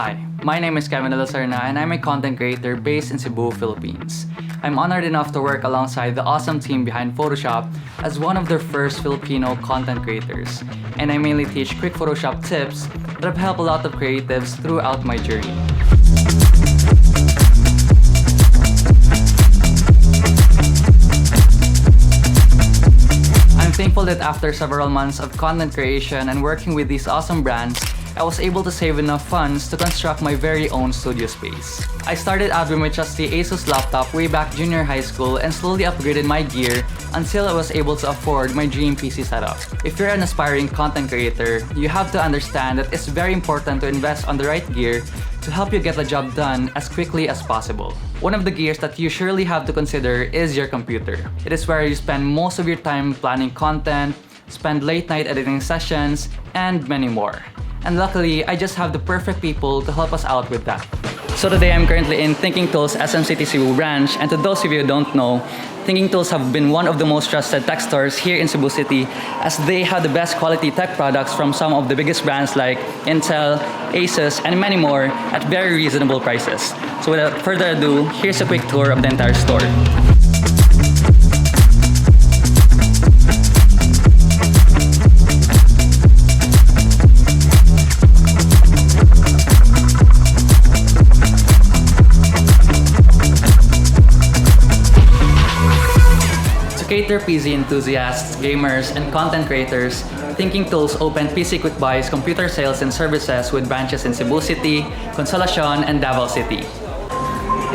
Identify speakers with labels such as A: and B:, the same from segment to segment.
A: Hi, my name is Kevin and I'm a content creator based in Cebu, Philippines. I'm honored enough to work alongside the awesome team behind Photoshop as one of their first Filipino content creators. And I mainly teach quick Photoshop tips that have helped a lot of creatives throughout my journey. I'm thankful that after several months of content creation and working with these awesome brands, I was able to save enough funds to construct my very own studio space. I started out with my trusty Asus laptop way back junior high school and slowly upgraded my gear until I was able to afford my dream PC setup. If you're an aspiring content creator, you have to understand that it's very important to invest on the right gear to help you get the job done as quickly as possible. One of the gears that you surely have to consider is your computer. It is where you spend most of your time planning content, spend late night editing sessions, and many more. And luckily, I just have the perfect people to help us out with that. So today I'm currently in Thinking Tools SM Cebu branch, and to those of you who don't know, Thinking Tools have been one of the most trusted tech stores here in Cebu City as they have the best quality tech products from some of the biggest brands like Intel, Asus, and many more at very reasonable prices. So without further ado, here's a quick tour of the entire store. Cater PC enthusiasts, gamers, and content creators, Thinking Tools opened PC Quick Buys computer sales and services with branches in Cebu City, Consolacion, and Davao City.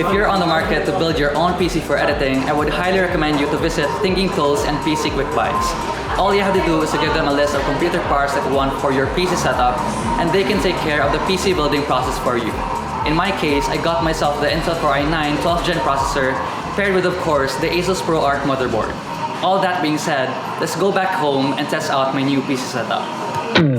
A: If you're on the market to build your own PC for editing, I would highly recommend you to visit Thinking Tools and PC Quick Buys. All you have to do is to give them a list of computer parts that you want for your PC setup, and they can take care of the PC building process for you. In my case, I got myself the Intel Core i9 12th Gen processor, paired with, of course, the Asus ProArt Motherboard. All that being said, let's go back home and test out my new PC setup.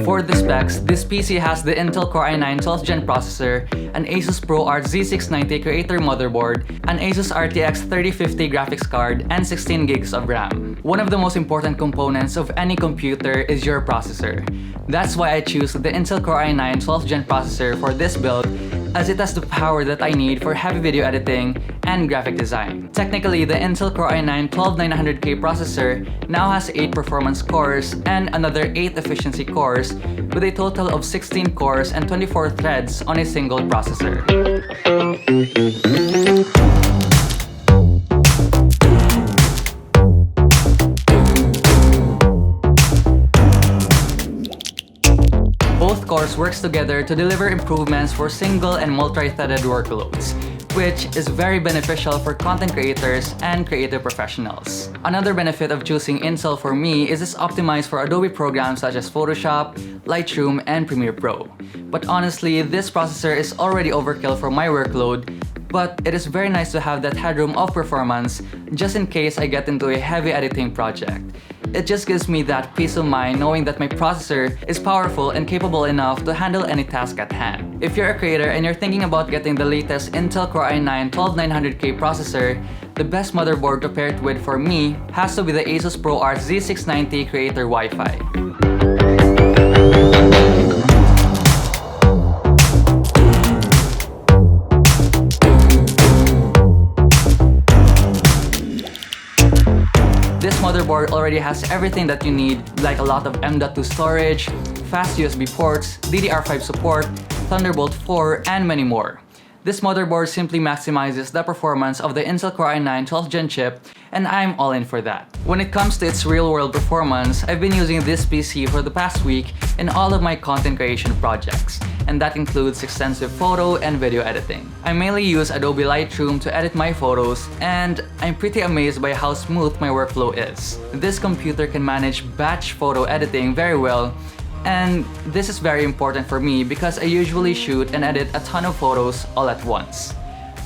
A: For the specs, this PC has the Intel Core i9 12th Gen processor, an Asus ProArt Z690 Creator motherboard, an Asus RTX 3050 graphics card, and 16 gigs of RAM. One of the most important components of any computer is your processor. That's why I choose the Intel Core i9 12th Gen processor for this build, as it has the power that I need for heavy video editing and graphic design. Technically, the Intel Core i9 12900K processor now has 8 performance cores and another 8 efficiency cores, with a total of 16 cores and 24 threads on a single processor. Both cores works together to deliver improvements for single and multi-threaded workloads, which is very beneficial for content creators and creative professionals. Another benefit of choosing Intel for me is it's optimized for Adobe programs such as Photoshop, Lightroom, and Premiere Pro. But honestly, this processor is already overkill for my workload, but it is very nice to have that headroom of performance just in case I get into a heavy editing project. It just gives me that peace of mind knowing that my processor is powerful and capable enough to handle any task at hand. If you're a creator and you're thinking about getting the latest Intel Core i9 12900K processor, the best motherboard to pair it with for me has to be the Asus ProArt Z690 Creator Wi-Fi. This motherboard already has everything that you need, like a lot of M.2 storage, fast USB ports, DDR5 support, Thunderbolt 4, and many more. This motherboard simply maximizes the performance of the Intel Core i9 12th Gen chip, and I'm all in for that. When it comes to its real-world performance, I've been using this PC for the past week in all of my content creation projects, and that includes extensive photo and video editing. I mainly use Adobe Lightroom to edit my photos, and I'm pretty amazed by how smooth my workflow is. This computer can manage batch photo editing very well, and this is very important for me because I usually shoot and edit a ton of photos all at once.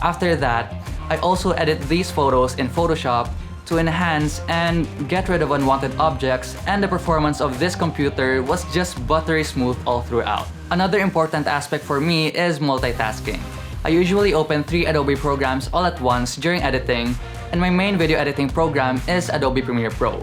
A: After that, I also edit these photos in Photoshop to enhance and get rid of unwanted objects, and the performance of this computer was just buttery smooth all throughout. Another important aspect for me is multitasking. I usually open 3 Adobe programs all at once during editing, and my main video editing program is Adobe Premiere Pro.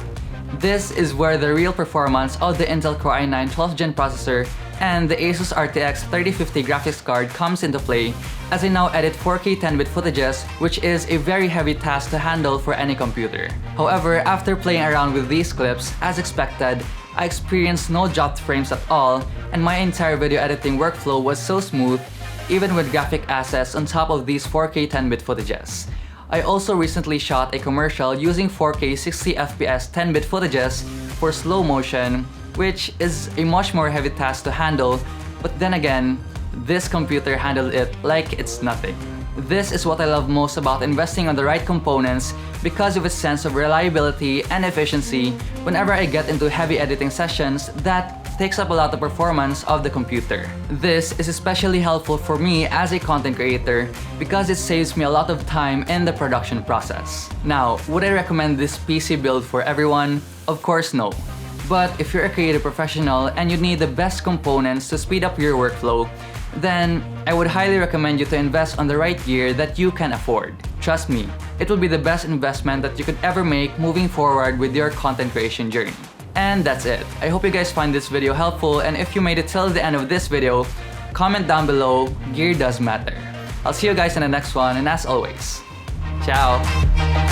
A: This is where the real performance of the Intel Core i9 12th Gen processor And the Asus RTX 3050 graphics card comes into play as I now edit 4K 10-bit footages, which is a very heavy task to handle for any computer. However, after playing around with these clips, as expected, I experienced no dropped frames at all, and my entire video editing workflow was so smooth, even with graphic assets on top of these 4K 10-bit footages. I also recently shot a commercial using 4K 60fps 10-bit footages for slow motion, which is a much more heavy task to handle, but then again, this computer handled it like it's nothing. This is what I love most about investing on the right components because of its sense of reliability and efficiency whenever I get into heavy editing sessions that takes up a lot of performance of the computer. This is especially helpful for me as a content creator because it saves me a lot of time in the production process. Now, would I recommend this PC build for everyone? Of course no. But if you're a creative professional and you need the best components to speed up your workflow, then I would highly recommend you to invest on the right gear that you can afford. Trust me, it will be the best investment that you could ever make moving forward with your content creation journey. And that's it. I hope you guys find this video helpful, and if you made it till the end of this video, comment down below, gear does matter. I'll see you guys in the next one, and as always, ciao!